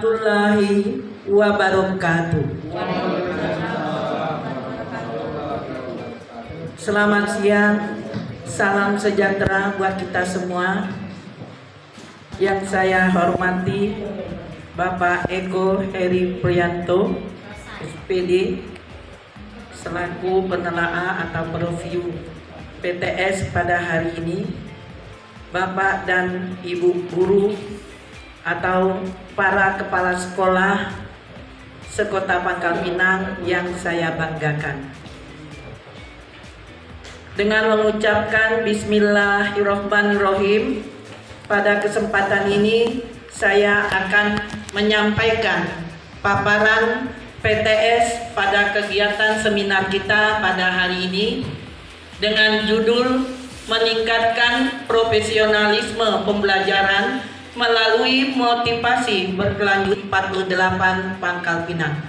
warahmatullahi wabarakatuh. Selamat siang, salam sejahtera buat kita semua. Yang saya hormati Bapak Eko Heri Prianto, SPD, selaku penelaah atau preview PTS pada hari ini. Bapak dan Ibu guru atau para kepala sekolah sekota Pangkal Pinang yang saya banggakan. Dengan mengucapkan Bismillahirrahmanirrahim, pada kesempatan ini saya akan menyampaikan paparan PTS pada kegiatan seminar kita pada hari ini dengan judul meningkatkan profesionalisme pembelajaran melalui motivasi berkelanjutan 48 Pangkal Pinang,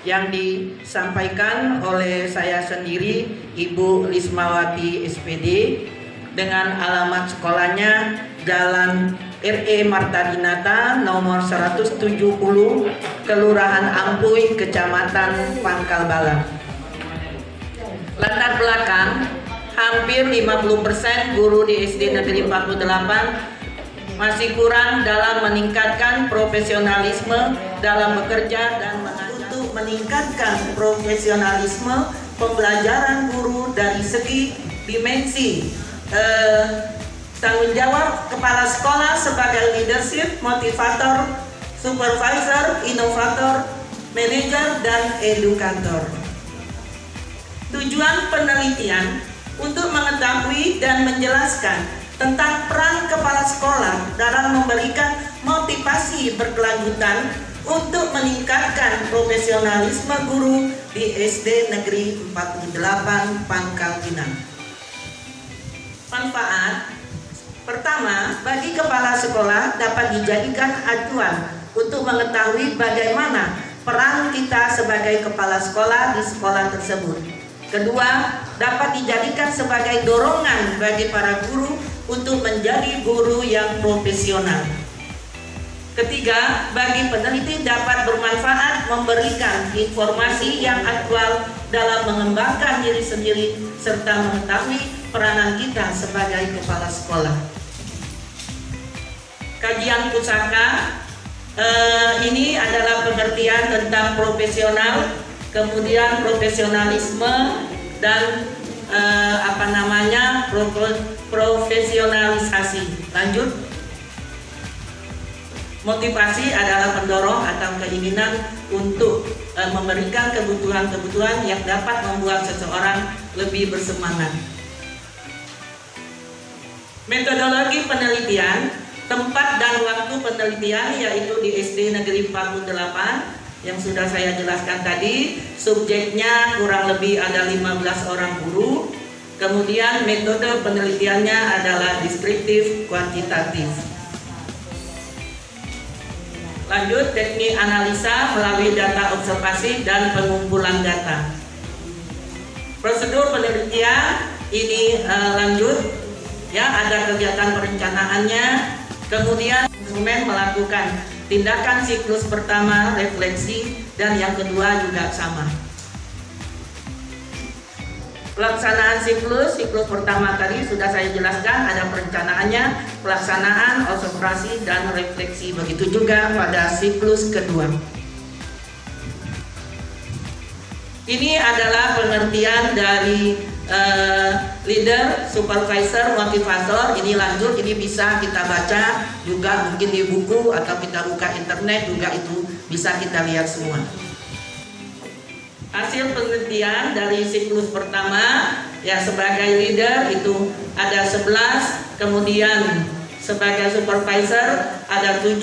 yang disampaikan oleh saya sendiri, Ibu Lismawati SPD, dengan alamat sekolahnya Jalan RE Martadinata nomor 170, Kelurahan Ampuy, Kecamatan Pangkal Balang. Latar belakang, hampir 50% guru di SD Negeri 48 masih kurang dalam meningkatkan profesionalisme dalam bekerja dan mengajar. Untuk meningkatkan profesionalisme pembelajaran guru dari segi dimensi tanggung jawab kepala sekolah sebagai leadership, motivator, supervisor, inovator, manajer, dan edukator. Tujuan penelitian untuk mengetahui dan menjelaskan tentang peran kepala sekolah dalam memberikan motivasi berkelanjutan untuk meningkatkan profesionalisme guru di SD Negeri 48 Pangkal Pinang. Manfaat pertama, bagi kepala sekolah dapat dijadikan acuan untuk mengetahui bagaimana peran kita sebagai kepala sekolah di sekolah tersebut. Kedua, dapat dijadikan sebagai dorongan bagi para guru untuk menjadi guru yang profesional. Ketiga, bagi peneliti dapat bermanfaat memberikan informasi yang aktual dalam mengembangkan diri sendiri serta mengetahui peranan kita sebagai kepala sekolah. Kajian pusaka ini adalah pengertian tentang profesional, kemudian profesionalisme dan profesionalisasi. Lanjut. Motivasi adalah pendorong atau keinginan untuk memberikan kebutuhan-kebutuhan yang dapat membuat seseorang lebih bersemangat. Metodologi penelitian, tempat dan waktu penelitian yaitu di SD Negeri 48 yang sudah saya jelaskan tadi. Subjeknya kurang lebih ada 15 orang guru. Kemudian metode penelitiannya adalah deskriptif kuantitatif. Lanjut, teknik analisa melalui data observasi dan pengumpulan data. Prosedur penelitian ini lanjut, ya, ada kegiatan perencanaannya, kemudian instrumen melakukan tindakan siklus pertama refleksi dan yang kedua juga sama. Pelaksanaan siklus pertama tadi sudah saya jelaskan, ada perencanaannya, pelaksanaan, observasi, dan refleksi. Begitu juga pada siklus kedua. Ini adalah pengertian dari leader, supervisor, motivator. Ini lanjut, ini bisa kita baca juga mungkin di buku atau kita buka internet juga, itu bisa kita lihat semua. Hasil penelitian dari siklus pertama, ya, sebagai leader itu ada 11, kemudian sebagai supervisor ada 7,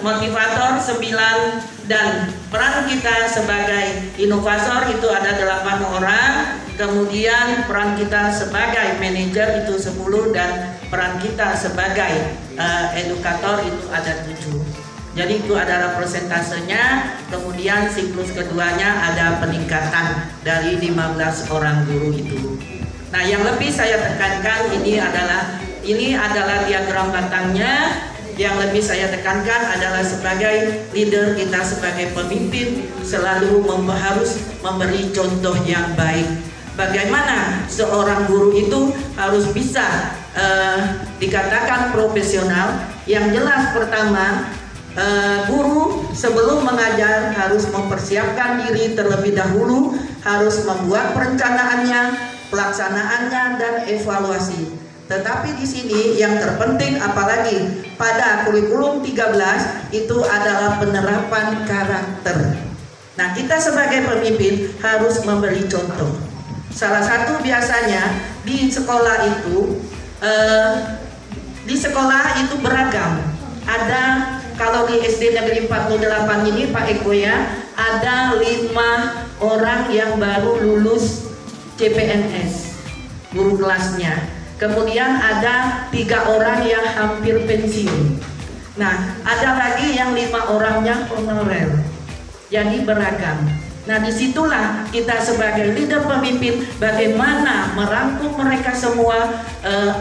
motivator 9, dan peran kita sebagai inovator itu ada 8 orang, kemudian peran kita sebagai manajer itu 10, dan peran kita sebagai edukator itu ada 7. Jadi itu adalah persentasenya. Kemudian siklus keduanya ada peningkatan dari 15 orang guru itu. Nah, yang lebih saya tekankan ini adalah diagram batangnya. yang lebih saya tekankan adalah sebagai leader kita, sebagai pemimpin selalu harus memberi contoh yang baik. Bagaimana seorang guru itu harus bisa dikatakan profesional. Yang jelas pertama, guru sebelum mengajar harus mempersiapkan diri terlebih dahulu, harus membuat perencanaannya, pelaksanaannya, dan evaluasi. Tetapi di sini yang terpenting apalagi pada kurikulum 13 itu adalah penerapan karakter. Nah, kita sebagai pemimpin harus memberi contoh. Salah satu biasanya di sekolah itu beragam. Ada, kalau di SD Negeri 48 ini Pak Eko ya, ada 5 orang yang baru lulus CPNS, guru kelasnya. Kemudian ada 3 orang yang hampir pensiun. Nah, ada lagi yang 5 orangnya honorer. Jadi beragam. Nah, disitulah kita sebagai leader pemimpin bagaimana merangkum mereka semua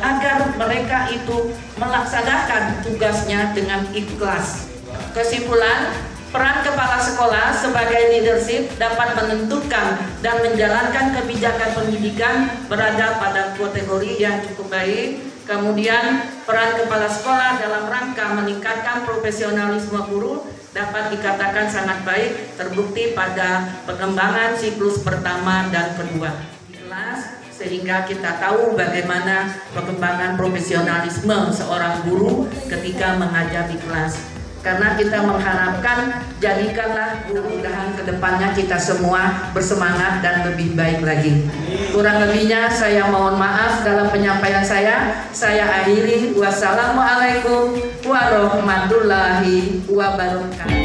agar mereka itu melaksanakan tugasnya dengan ikhlas. Kesimpulan, peran kepala sekolah sebagai leadership dapat menentukan dan menjalankan kebijakan pendidikan berada pada kategori yang cukup baik. Kemudian peran kepala sekolah dalam rangka meningkatkan profesionalisme guru dapat dikatakan sangat baik, terbukti pada pengembangan siklus pertama dan kedua kelas, sehingga kita tahu bagaimana pengembangan profesionalisme seorang guru ketika mengajar di kelas. Karena kita mengharapkan, jadikanlah mudah-mudahan kedepannya kita semua bersemangat dan lebih baik lagi. Kurang lebihnya saya mohon maaf dalam penyampaian saya akhiri. Wassalamualaikum warahmatullahi wabarakatuh.